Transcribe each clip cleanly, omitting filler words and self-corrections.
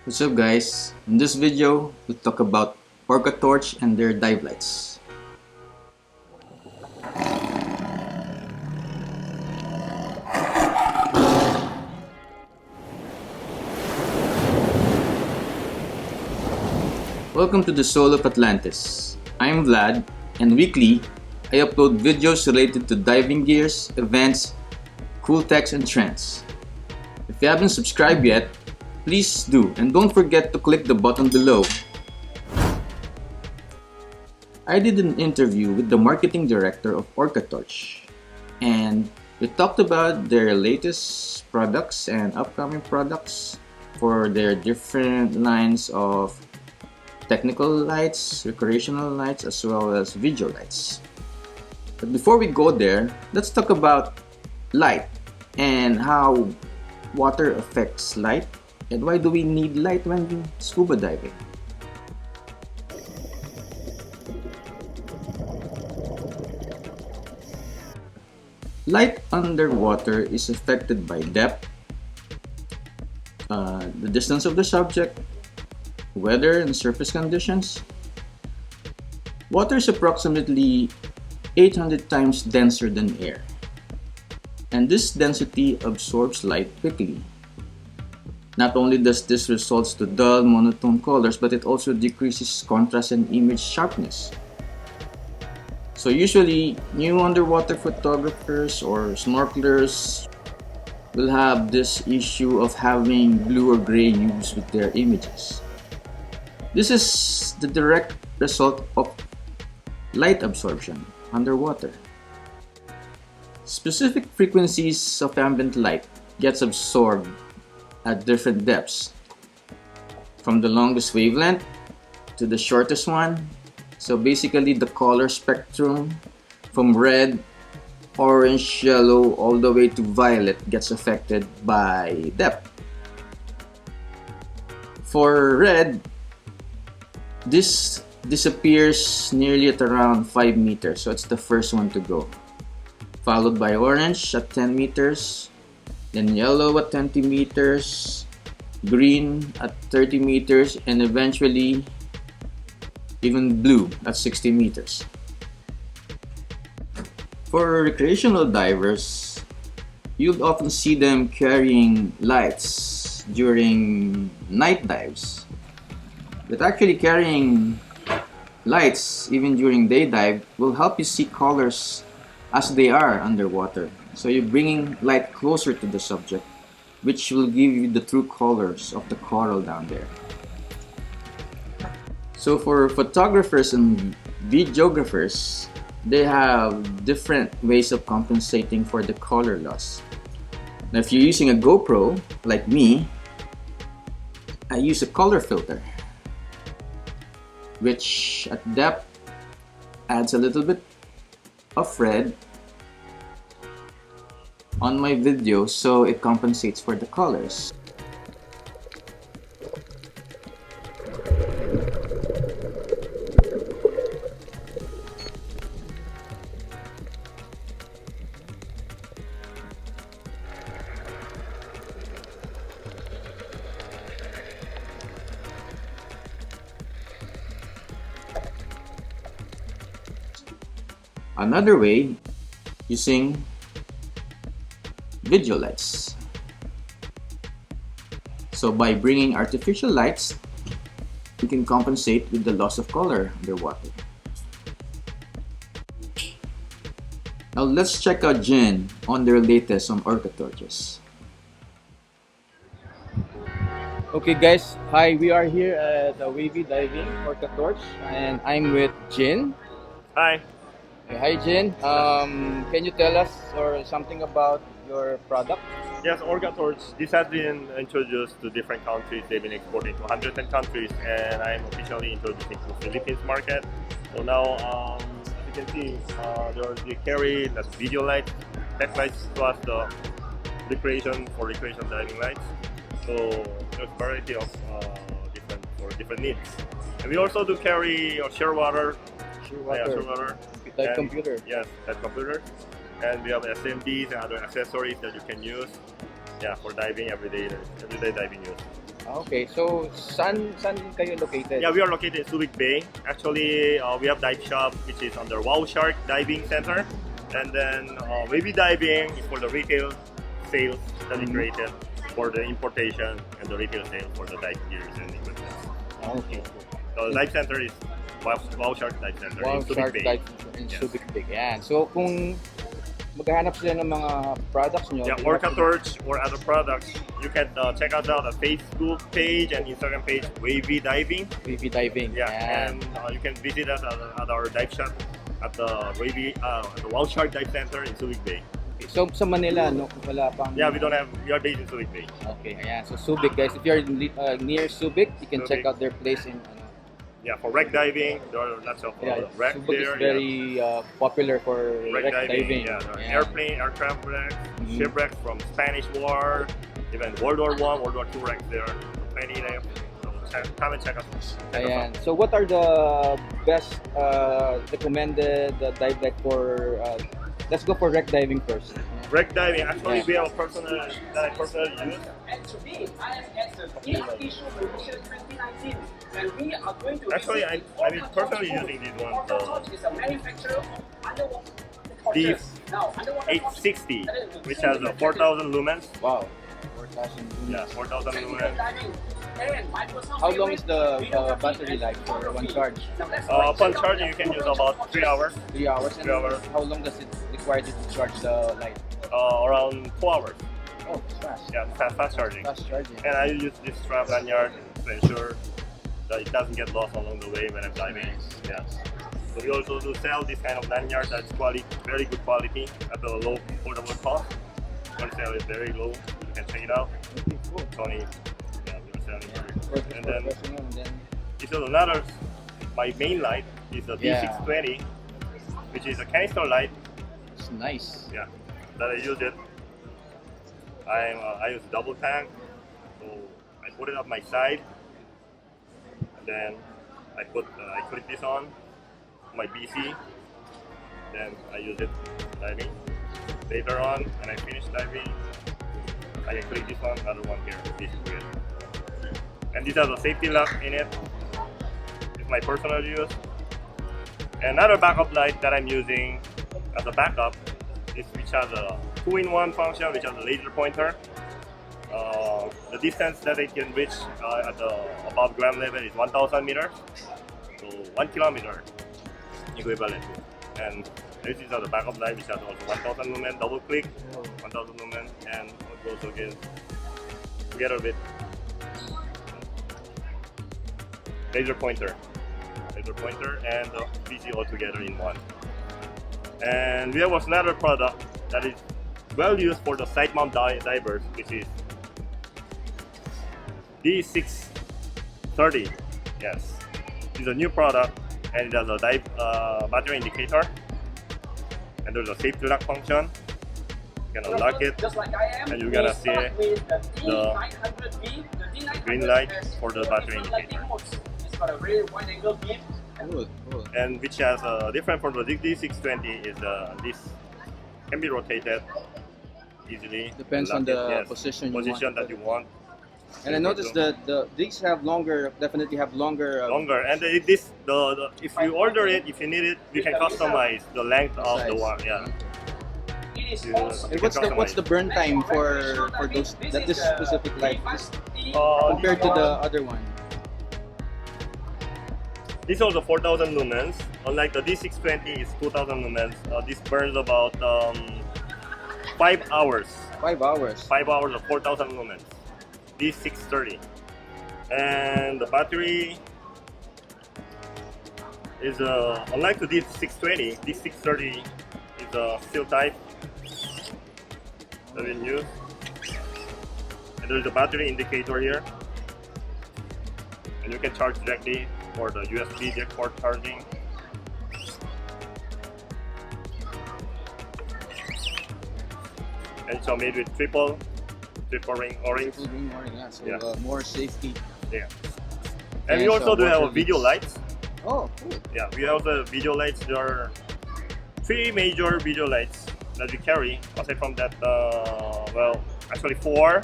What's up guys? In this video, we'll talk about Orca Torch and their dive lights. Welcome to the Soul of Atlantis. I'm Vlad, and weekly, I upload videos related to diving gears, events, cool techs, and trends. If you haven't subscribed yet, please do, and don't forget to click the button below. I did an interview with the marketing director of Orca Torch, and we talked about their latest products and upcoming products for their different lines of technical lights, recreational lights, as well as video lights. But before we go there, let's talk about light and how water affects light, and why do we need light when scuba diving? Light underwater is affected by depth, the distance of the subject, weather and surface conditions. Water is approximately 800 times denser than air, and this density absorbs light quickly. Not only does this result to dull, monotone colors, but it also decreases contrast and image sharpness. So usually, new underwater photographers or snorkelers will have this issue of having blue or gray hues with their images. This is the direct result of light absorption underwater. Specific frequencies of ambient light gets absorbed at different depths, from the longest wavelength to the shortest one. So basically the color spectrum from red, orange, yellow, all the way to violet gets affected by depth. For red, this disappears nearly at around 5 meters, so it's the first one to go. Followed by orange at 10 meters, then yellow at 20 meters, green at 30 meters, and eventually even blue at 60 meters. For recreational divers, you'll often see them carrying lights during night dives. But actually carrying lights even during day dive will help you see colors as they are underwater. So you're bringing light closer to the subject, which will give you the true colors of the coral down there. So for photographers and videographers, they have different ways of compensating for the color loss. Now if you're using a GoPro, like me, I use a color filter, which at depth adds a little bit of red on my video, so it compensates for the colors. Another way, using video lights. So by bringing artificial lights, you can compensate with the loss of color underwater. Now let's check out Jin on their latest on Orca Torches. Okay guys, hi, we are here at Wavy Diving Orca Torch, and I'm with Jin. Hi. Hi Jin, can you tell us something about your product? Yes, Orca Torch. This has been introduced to different countries. They've been exporting to 110 countries, and I'm officially introducing to Philippines market. So now, as you can see, they carry the video lights, tech lights, plus the recreation diving lights. So there's a variety of different needs. And we also do carry share water. Like computer. Yes, that computer. And we have SMDs and other accessories that you can use, yeah, for diving everyday diving use. Okay, so saan kayo located? Yeah, we are located in Subic Bay. Actually, we have dive shop which is under Wow Shark Diving Center, and then Wavy Diving is for the retail sales that we created for the importation and the retail sales for the dive gears and equipment. Okay. So the dive center is Wow Shark Dive Center Wow in Subic Shark Bay. Dive in Yes. Subic Bay. Yan. So kung maghahanap sila ng mga products nyo, Yeah, you Orca have to- Torch or other products, you can check out the Facebook page and Instagram page Wavy Diving. Wavy Diving. Yeah, Yan. and you can visit us at our dive shop at the Wavy, the Wow Shark Dive Center in Subic Bay. Okay, so sa Manila, no, wala pang... Yeah, we are based in Subic Bay. Okay, ayan. So Subic guys, if you're near Subic, you can check Subic. out their place in Yeah, for wreck diving, there are lots of wreck Subic is there. very popular for Wreck wreck diving. yeah, there are Ayan. airplane, aircraft wrecks, shipwrecks from Spanish War, even World War I, World War II wrecks there. Many there. So come and check us. Check us Ayan. out. So what are the best recommended dive deck for let's go for wreck diving first. Wreck diving, actually Yeah. we have a personal that I personally use. And today, I am at the Gift Issue Promotion 2019, and we are going to Actually, receive I've been Orca personally Torch. using this one, Orca the Torch is a manufacturer of underwater These torches. Now, underwater torches 860, that is which the has same 4,000 lumens. Wow. 4,000 Yeah, 4,000 technical lumens. diving. And my personal How long is the favorite, battery life for one charge? So let's go and Upon check out charging, you the can use Orca about Torch 3 hours, 3 hours. And 3 hours. how long does it require you to charge the light? around 2 hours. Oh, it's fast. Yeah, fast charging. Fast charging. And I use this strap lanyard to ensure that it doesn't get lost along the way when I'm diving. Yeah. So we also do sell this kind of lanyard that's very good quality at a low affordable cost. One sale is very low. You can check it out. Okay, cool. It's only we're selling Yeah. And then Professional, and then this is another. My main light is the Yeah. D620, which is a canister light. it's nice. Yeah, that I use it. I use double tank, so I put it up my side, and then I clip this on my BC. Then I use it diving. Later on, when I finish diving, I can click this one, another one here. This is weird. And this has a safety lock in it. It's my personal use. Another backup light that I'm using as a backup is which has a 2-in-1 function, which has a laser pointer. The distance that it can reach at the above ground level is 1,000 meters, so 1 kilometer equivalent. And this is the backup light, which has also 1,000 lumen, double click, 1,000 lumen, and it goes again together with laser pointer and the PC all together in one. And we have another product that is well used for the side mount divers, which is D630. Yes, it's a new product, and it has a dive battery indicator, and there's a safety lock function. You can unlock it, Just like I am, and you're gonna we start see with the the D900B. The D900 green light has for the two battery different lighting indicator. modes. It's got a very wide angle beam. Cool, cool. And which has different from the D620 is this can be rotated easily. Depends on Unlock the it, yes, position position that you want. And I noticed that these have definitely have longer. Longer, and if you order it, if you need it, you can customize the length of the size. one. Yeah. It is You- also And you what's the burn time for those this specific light compared to the other one? This is also 4,000 lumens. Unlike the D620 is 2,000 lumens. This burns about 5 hours. 5 hours. 5 hours of 4,000 lumens. D630. And the battery is unlike the D620, D630 is a steel type that we use. And there's a battery indicator here. And you can charge directly for the USB jack port charging. And it's made with triple ring O-rings. Triple ring warning, yeah. So Yeah. more safety. Yeah. And we And also do have water video leaks. lights. Oh, cool. Yeah, we have the video lights. There are 3 major video lights that we carry. Aside from that, well, actually 4.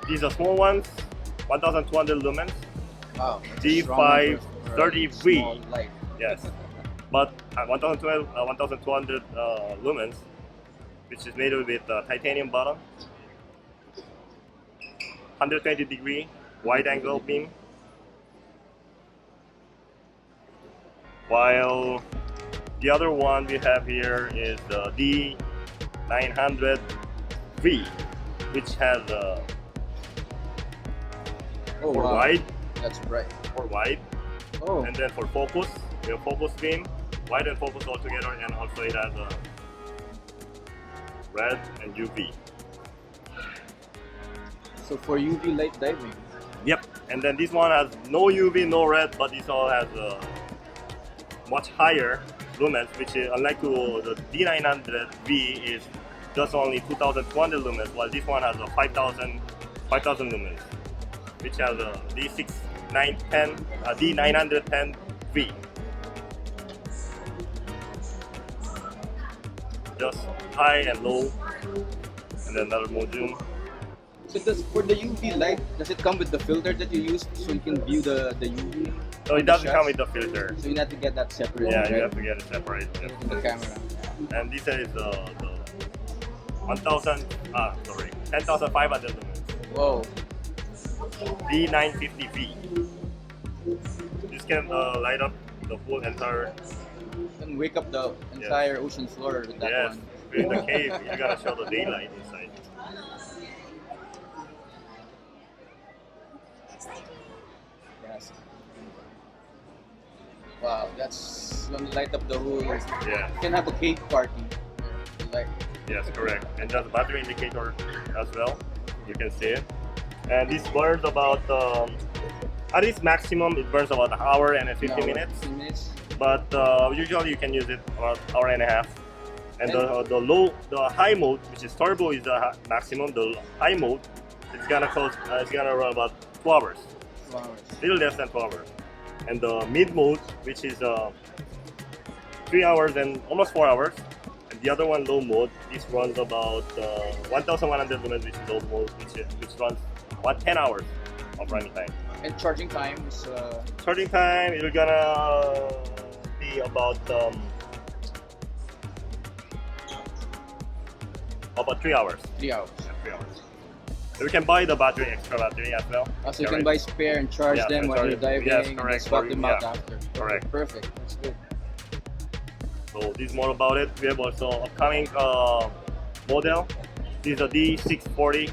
These are small ones, 1,200 lumens. Wow. that's a strong number for a 3530V. small light. Yes, but 1,200 lumens, which is made with titanium bottom, 120-degree wide-angle beam, while the other one we have here is the D900V, which has Oh for wow. wide, That's bright. Oh. and then for focus, we have focus beam, wide and focus all together, and also it has red and UV. So for UV light diving. Yep, and then this one has no UV, no red, but this all has much higher lumens, which is unlike to the D900V is just only 2,200 lumens, while this one has a 5,000 lumens, which has a D910V. Just high and low, and then another module. So for the UV light, does it come with the filter that you use so you can view the UV? So it doesn't come with the filter. So you have to get that separate. Yeah, right? you have to get it separate. In the camera. And this is the 10,500 lumens. Whoa. D950V. This can light up the whole entire. And wake up the entire ocean floor with that Yes, one. in the cave, you gotta show the daylight inside. Yes. Wow, that's gonna light up the whole. Yeah, You can have a cake party. Like, yes, correct. And there's a battery indicator as well. You can see it. And this burns about, at least maximum, it burns about an hour and 50 minutes. 15 minutes. But usually you can use it about an hour and a half. And the high mode, which is turbo, is the maximum. The high mode, it's gonna run about 2 hours, 2 hours. little less than 2 hours. And the mid mode, which is 3 hours and almost 4 hours. And the other one, low mode, this runs about 1,100 lumens, which is low mode, which runs about 10 hours of running time. And charging time is Charging time, it's gonna be about 3 hours. 3 hours. Yeah, 3 hours. So we can buy the battery, extra battery as well. So you Yeah, can right. buy spare and charge Yeah, them and while charge you're them. diving Yes, and correct. swap Or- them out yeah, after. correct. Perfect. That's good. So this is more about it. We have also upcoming model. This is a D640.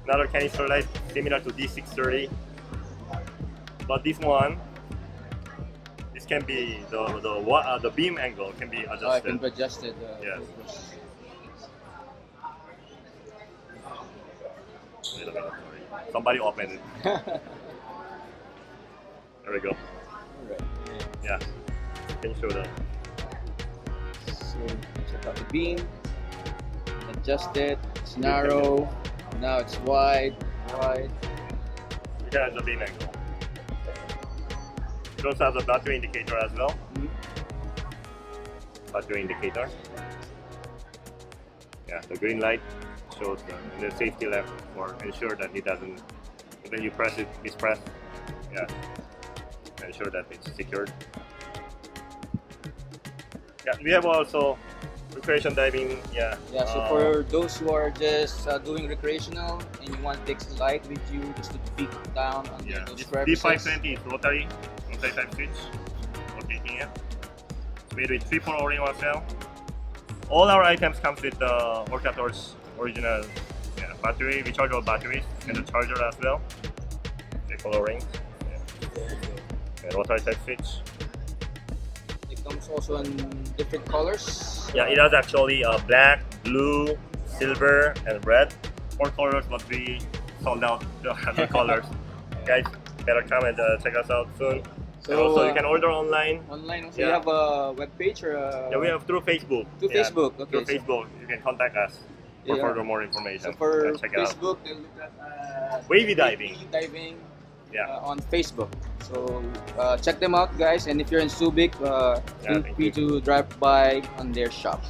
Another canister light similar to D630. But this one, this can be the beam angle can be I adjusted. can be adjusted. Yes. Wait a minute, sorry. Somebody opened it. There we go. Alright. Yeah. Can you show the So check out the beam. Adjust it. It's narrow. Now it's wide. you can adjust the beam angle. It also has a battery indicator as well. Battery indicator. Yeah, the green light shows the safety level for ensure that it doesn't, when you press it, mispress. Yeah, ensure that it's secured. Yeah, we have also recreation diving. Yeah. Yeah. So for those who are just doing recreational and you want to take some light with you, just to peek down on Yeah, those this crevices. D520 is rotary type switch. Rotating it. It's made with 3-port O-ring as well. All our items comes with the Orca Torch original battery, rechargeable batteries, and the charger as well. They follow rings. And rotary type switch. It comes also in different colors. Yeah, it has actually black, blue, silver, and red. 4 colors, but we sold out the colors. Guys, better come and check us out soon. So and also, you can order online. Online also, Yeah. you have a web page or a... Yeah, we have through Facebook. Through Yeah, Facebook, okay. Through Facebook, you can contact us for Yeah. further more information. So for Yeah, check it out. Facebook, they'll look at Wavy diving. Wavy diving Yeah. on Facebook. So check them out, guys. And if you're in Subic, feel thank free you. to drive by on their shop.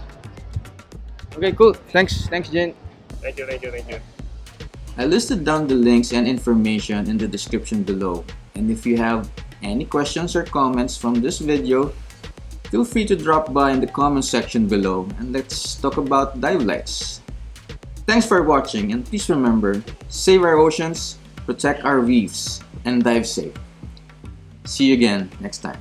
Okay, cool. Thanks, Jen. Thank you. I listed down the links and information in the description below. And if you have any questions or comments from this video, feel free to drop by in the comment section below and let's talk about dive lights. Thanks for watching, and please remember, save our oceans, protect our reefs, and dive safe. See you again next time.